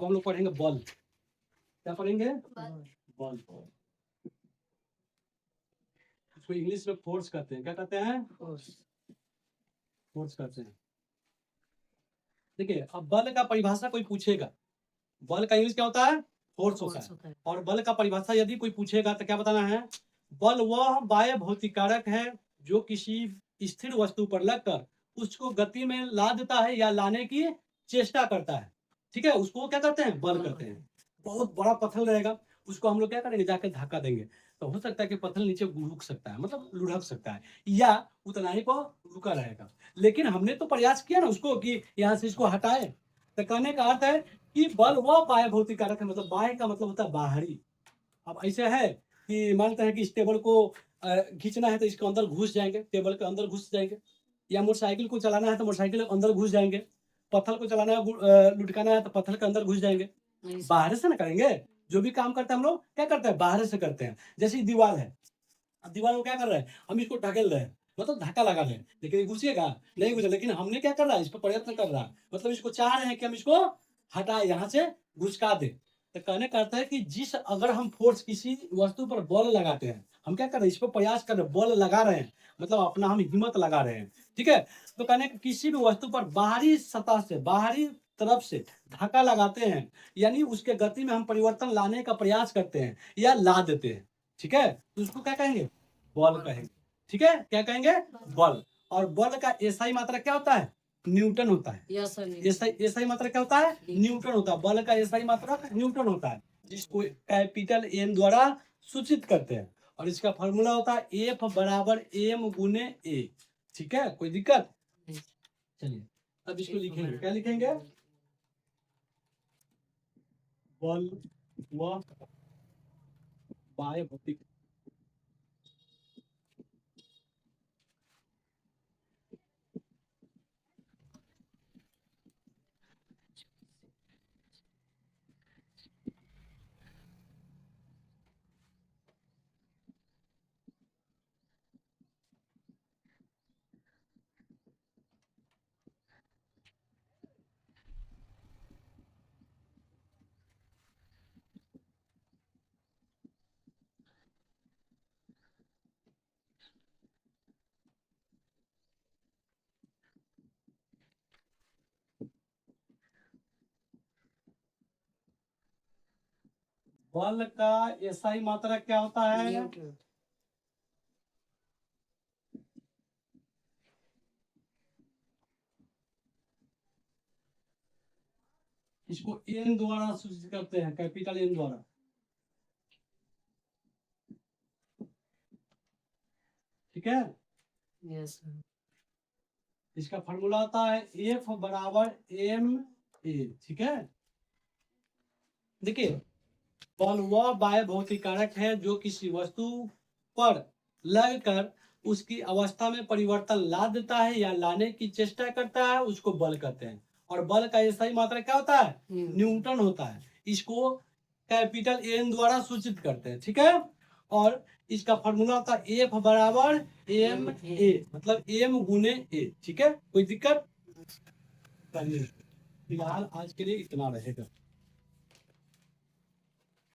अब हम लोग पढ़ेंगे बल। क्या पढ़ेंगे? बल। इसको इंग्लिश में फोर्स कहते हैं। क्या कहते हैं? फोर्स कहते हैं। देखिए, अब बल का परिभाषा कोई पूछेगा, बल का इंग्लिश क्या होता है? फोर्स होता है। और बल का परिभाषा यदि कोई पूछेगा तो क्या बताना है? बल वह बाह्य भौतिक कारक है जो किसी स्थिर वस्तु पर लगकर उसको गति में ला देता है या लाने की चेष्टा करता है। ठीक है, उसको क्या करते हैं? बल करते हैं। बहुत बड़ा पत्थर रहेगा, उसको हम लोग क्या करेंगे? जाकर धक्का देंगे तो हो सकता है कि पत्थर नीचे रुक सकता है, मतलब लुढ़क सकता है, या उतना ही को रुका रहेगा। लेकिन हमने तो प्रयास किया ना उसको कि यहाँ से इसको हटाए। तो कहने का अर्थ है कि बल वह बाह्य भौतिक कारक है, मतलब बाह्य का मतलब होता है बाहरी। अब ऐसे है कि मानते हैं कि इस टेबल को खींचना है तो इसके अंदर घुस जाएंगे, टेबल के अंदर घुस जाएंगे, या मोटरसाइकिल को चलाना है तो मोटरसाइकिल के अंदर घुस जाएंगे, पत्थर को चलाना है लुढ़काना है तो पत्थर के अंदर घुस जाएंगे। बाहर से ना करेंगे, जो भी काम करते हैं हम लोग क्या करते हैं? बाहर से करते हैं। जैसे दीवार है, अब दीवार को क्या कर रहे हैं? हम इसको ढकेल रहे हैं, मतलब धक्का लगा रहे हैं, लेकिन घुसेगा नहीं घुसे, लेकिन हमने क्या कर रहा है? इस पर प्रयत्न कर रहा है, मतलब इसको चाह रहे हैं कि हम इसको हटाए, यहाँ से घुसका दे। तो कहने का अर्थ है कि जिस अगर हम फोर्स किसी वस्तु पर बल लगाते हैं, हम क्या कर रहे हैं? इस पर प्रयास कर रहे हैं, बल लगा रहे हैं, मतलब अपना हम हिम्मत लगा रहे हैं। ठीक है, तो कहने का किसी भी वस्तु पर बाहरी सतह से, बाहरी तरफ से धक्का लगाते हैं, यानी उसके गति में हम परिवर्तन लाने का प्रयास करते हैं या ला देते हैं। ठीक है, तो उसको क्या कहेंगे? बल कहेंगे। ठीक है, क्या कहेंगे? बल। और बल का एसआई मात्रा क्या होता है? न्यूटन होता है। एसआई मात्रा क्या होता है? न्यूटन होता है। बल का एसआई मात्रा न्यूटन होता है, जिसको कैपिटल एन द्वारा सूचित करते हैं। और इसका फॉर्मूला होता है एफ बराबर एम गुने ए। ठीक है, कोई दिक्कत? चलिए अब इसको लिखेंगे। क्या लिखेंगे? बल व बाह्य भौतिक बल का एसआई मात्रा क्या होता है? इसको एन द्वारा सूचित करते हैं, कैपिटल एन द्वारा। ठीक है, यस इसका फॉर्मूला आता है एफ बराबर एम ए। ठीक है, देखिए, बल वह बाह्य भौतिक कारक है जो किसी वस्तु पर लगकर उसकी अवस्था में परिवर्तन ला देता है या लाने की चेष्टा करता है, उसको बल कहते हैं। और बल का सही मात्रा क्या होता है? न्यूटन होता है। इसको कैपिटल एन द्वारा सूचित करते हैं। ठीक है, और इसका फॉर्मूला होता है एफ बराबर एम ए, मतलब एम गुने ए। ठीक है, कोई दिक्कत? फिलहाल आज के लिए इतना रहेगा।